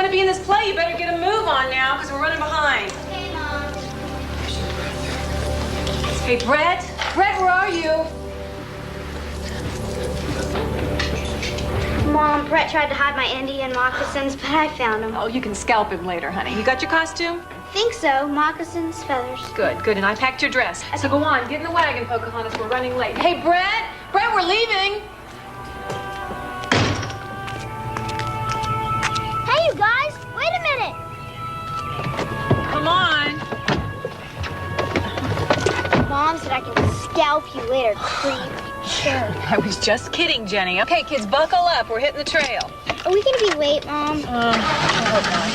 want to be in this play, you better get a move on now, because we're running behind. Okay, Mom. Hey, Brett. Brett, where are you? Mom, Brett tried to hide my Indian moccasins, but I found them. Oh, you can scalp him later, honey. You got your costume? Think so. Moccasins, feathers. Good, good. And I packed your dress. So go on, get in the wagon, Pocahontas. We're running late. Hey, Brett! Brett, we're leaving! Hey, you guys! Wait a minute! Come on. Mom said I can scalp you later, creep. Sure. I was just kidding, Jenny. Okay, kids, buckle up. We're hitting the trail. Are we gonna be late, Mom? I hope not.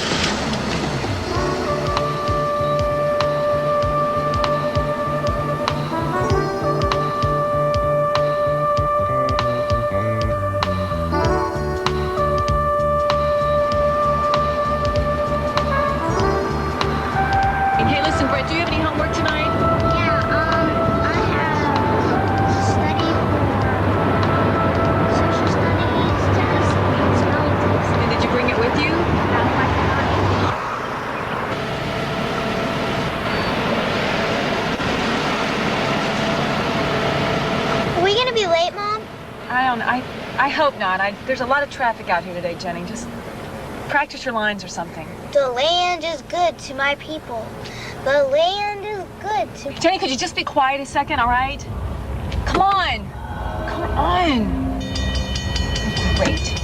And hey, listen, Brett, do you have any homework tonight? Yeah, I have study for social studies, test, spelling test. And did you bring it with you? Are we gonna be late, Mom? I don't know. I hope not. There's a lot of traffic out here today, Jenny. Just practice your lines or something. The land is good to my people. The land is good to... Jenny, could you just be quiet a second, all right? Come on. Come on. Great.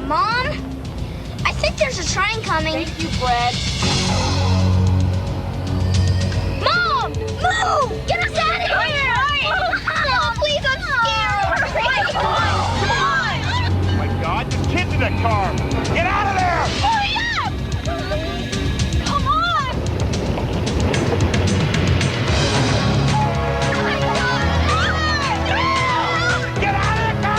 Mom? I think there's a train coming. Thank you, Brett. Mom! Move! Get us out of here! Mom, please, I'm scared! Come on! Oh my God, there's kids in that car! Get out of there! Hurry up! Come on! Get out of the car!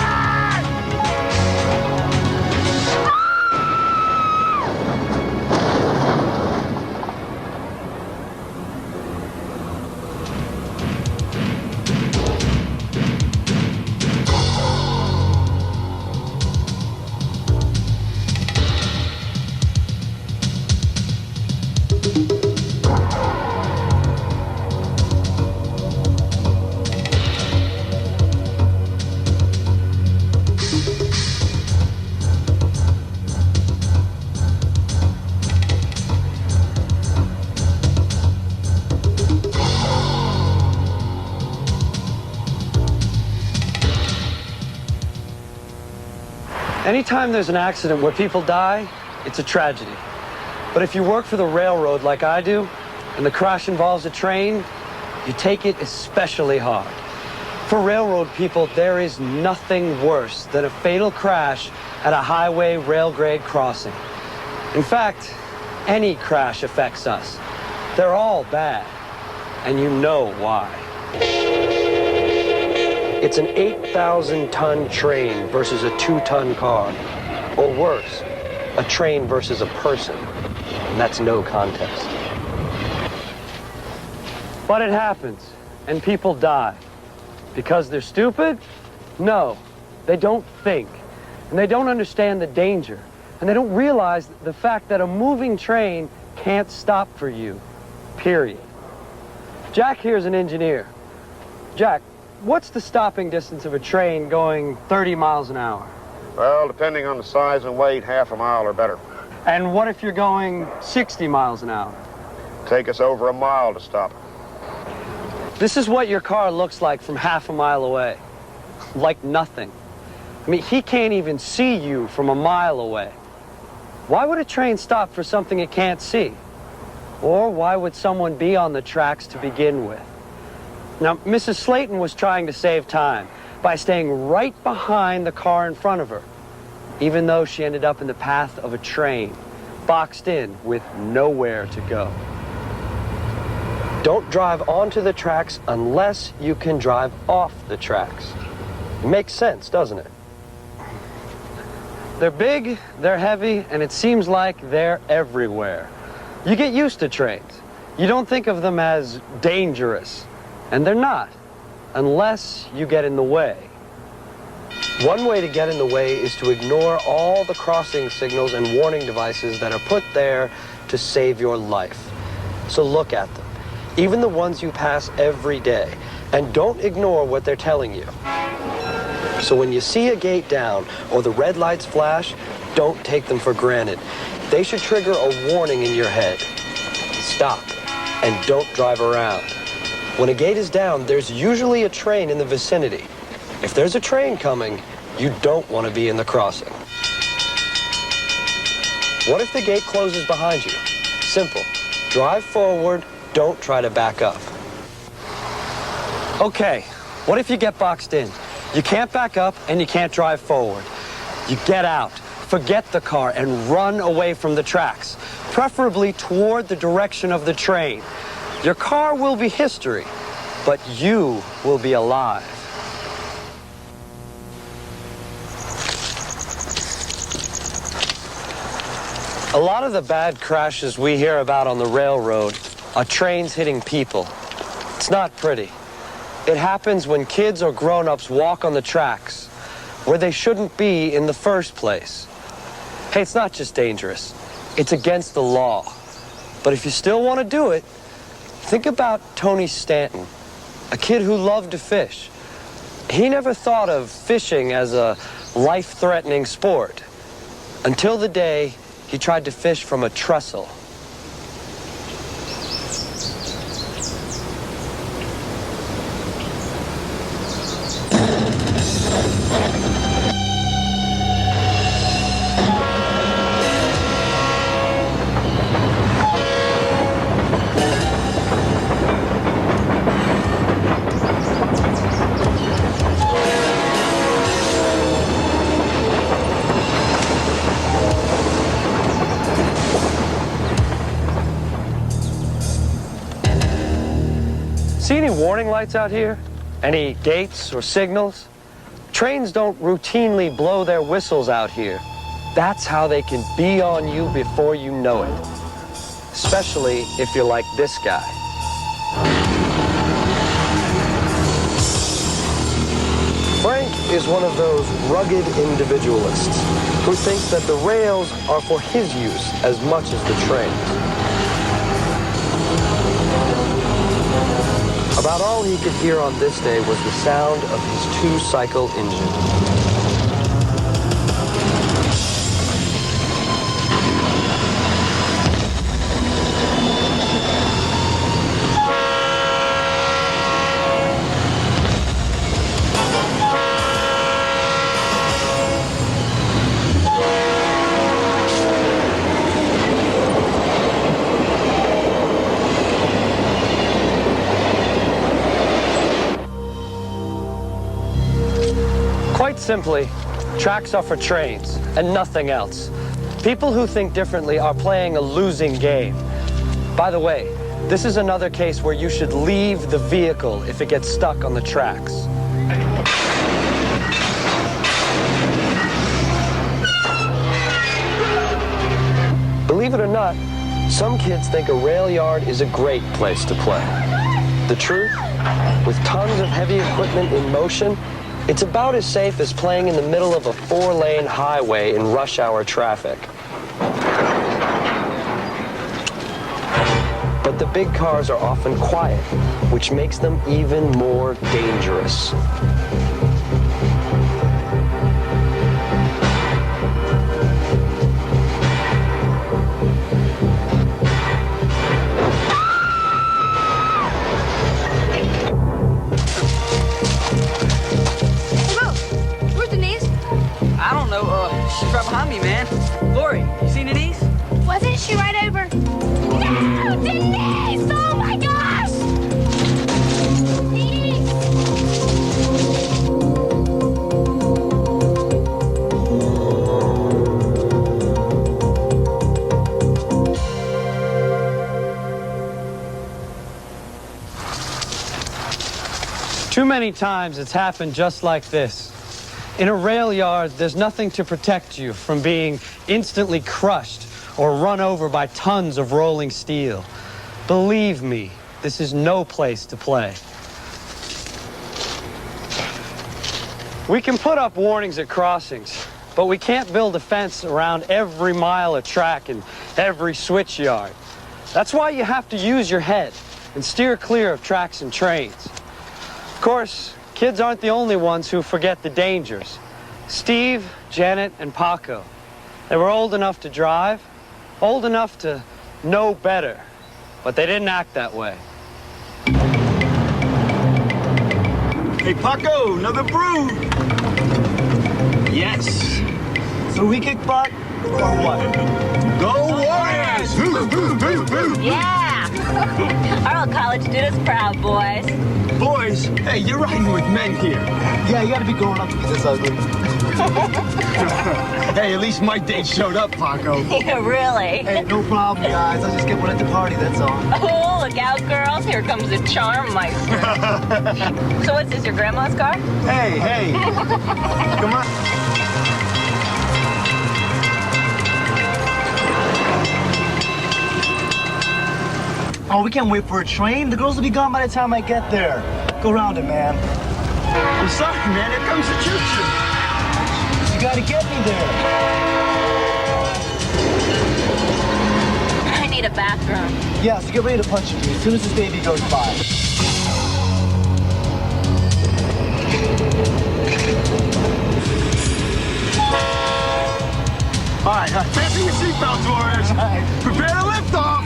Anytime there's an accident where people die, it's a tragedy. But if you work for the railroad like I do, and the crash involves a train, you take it especially hard. For railroad people, there is nothing worse than a fatal crash at a highway rail grade crossing. In fact, any crash affects us. They're all bad, and you know why. It's an 8,000-ton train versus a 2-ton car. Or worse, a train versus a person. And that's no contest. But it happens, and people die. Because they're stupid? No, they don't think. And they don't understand the danger. And they don't realize the fact that a moving train can't stop for you. Period. Jack here's an engineer. Jack, what's the stopping distance of a train going 30 miles an hour? Well, depending on the size and weight, half a mile or better. And what if you're going 60 miles an hour? Take us over a mile to stop. This is what your car looks like from half a mile away. Like nothing. I mean, he can't even see you from a mile away. Why would a train stop for something it can't see? Or why would someone be on the tracks to begin with? Now, Mrs. Slayton was trying to save time by staying right behind the car in front of her, even though she ended up in the path of a train, boxed in with nowhere to go. Don't drive onto the tracks unless you can drive off the tracks. It makes sense, doesn't it? They're big, they're heavy, and it seems like they're everywhere. You get used to trains. You don't think of them as dangerous, and they're not. unless you get in the way. One way to get in the way is to ignore all the crossing signals and warning devices that are put there to save your life. So look at them, even the ones you pass every day, and don't ignore what they're telling you. So when you see a gate down or the red lights flash, don't take them for granted. They should trigger a warning in your head. Stop and don't drive around. When a gate is down, there's usually a train in the vicinity. If there's a train coming, you don't want to be in the crossing. What if the gate closes behind you? Simple. Drive forward, don't try to back up. Okay, what if you get boxed in? You can't back up and you can't drive forward. You get out, forget the car, and run away from the tracks, preferably toward the direction of the train. Your car will be history, but you will be alive. A lot of the bad crashes we hear about on the railroad are trains hitting people. It's not pretty. It happens when kids or grown-ups walk on the tracks where they shouldn't be in the first place. Hey, it's not just dangerous. It's against the law. But if you still want to do it, think about Tony Stanton, a kid who loved to fish. He never thought of fishing as a life-threatening sport until the day he tried to fish from a trestle. See any warning lights out here? Any gates or signals? Trains don't routinely blow their whistles out here. That's how they can be on you before you know it. Especially if you're like this guy. Frank is one of those rugged individualists who thinks that the rails are for his use as much as the trains. About all he could hear on this day was the sound of his two-cycle engine. Quite simply, tracks are for trains and nothing else. People who think differently are playing a losing game. By the way, this is another case where you should leave the vehicle if it gets stuck on the tracks. Believe it or not, some kids think a rail yard is a great place to play. The truth, with tons of heavy equipment in motion, it's about as safe as playing in the middle of a 4-lane highway in rush hour traffic. But the big cars are often quiet, which makes them even more dangerous. She's right behind me, man. Lori, you seen Denise? Wasn't she right over? No! Denise! Oh my gosh! Denise! Too many times it's happened just like this. In a rail yard, there's nothing to protect you from being instantly crushed or run over by tons of rolling steel. Believe me, this is no place to play. We can put up warnings at crossings, but we can't build a fence around every mile of track and every switch yard. That's why you have to use your head and steer clear of tracks and trains. Of course, kids aren't the only ones who forget the dangers. Steve, Janet, and Paco, they were old enough to drive, old enough to know better, but they didn't act that way. Hey, Paco, another brew. Yes. So we kick butt or what? Go Warriors! Yeah! Our old college did us proud, boys. Boys, hey, you're riding with men here. Yeah, you gotta be growing up because it's ugly. Hey, at least my date showed up, Paco. Yeah, really? Hey, no problem, guys. I'll just get one at the party, that's all. Oh, look out, girls. Here comes the charm meister. So what's this, your grandma's car? Hey. Come on. Oh, we can't wait for a train. The girls will be gone by the time I get there. Go round it, man. I'm sorry, man. Here comes the choo-choo. You gotta get me there. I need a bathroom. Yeah, so get ready to punch me as soon as this baby goes by. All right, fasten your seatbelts, Warriors. Right. Prepare to lift off.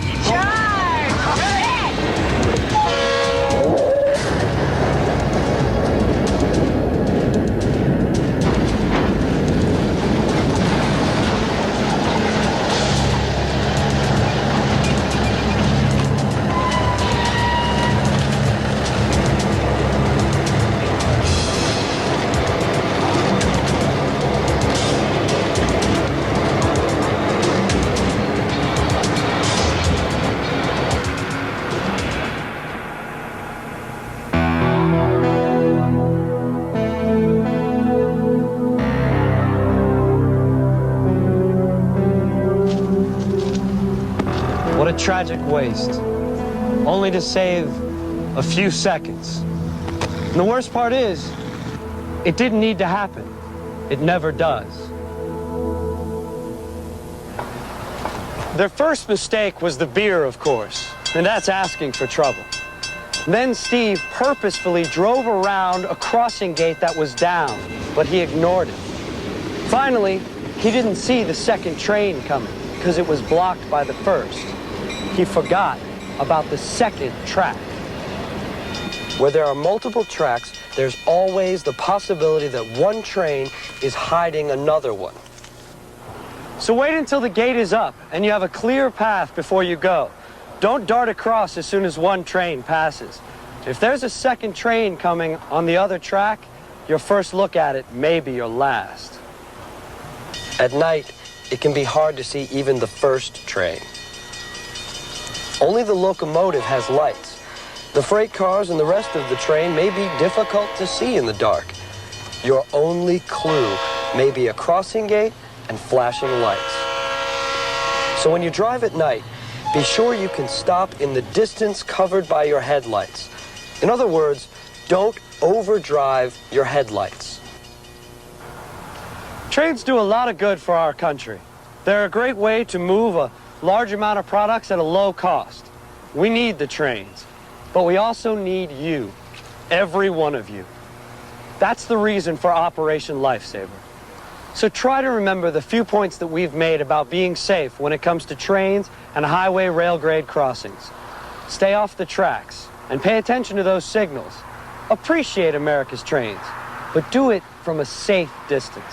What a tragic waste, only to save a few seconds. And the worst part is, it didn't need to happen. It never does. Their first mistake was the beer, of course, and that's asking for trouble. Then Steve purposefully drove around a crossing gate that was down, but he ignored it. Finally, he didn't see the second train coming because it was blocked by the first. He forgot about the second track. Where there are multiple tracks, there's always the possibility that one train is hiding another one. So wait until the gate is up and you have a clear path before you go. Don't dart across as soon as one train passes. If there's a second train coming on the other track, your first look at it may be your last. At night, it can be hard to see even the first train. Only the locomotive has lights. The freight cars and the rest of the train may be difficult to see in the dark. Your only clue may be a crossing gate and flashing lights. So when you drive at night, be sure you can stop in the distance covered by your headlights. In other words, don't overdrive your headlights. Trains do a lot of good for our country. They're a great way to move a large amount of products at a low cost. We need the trains, but we also need you, every one of you. That's the reason for Operation Lifesaver. So try to remember the few points that we've made about being safe when it comes to trains and highway rail grade crossings. Stay off the tracks and pay attention to those signals. Appreciate America's trains, but do it from a safe distance.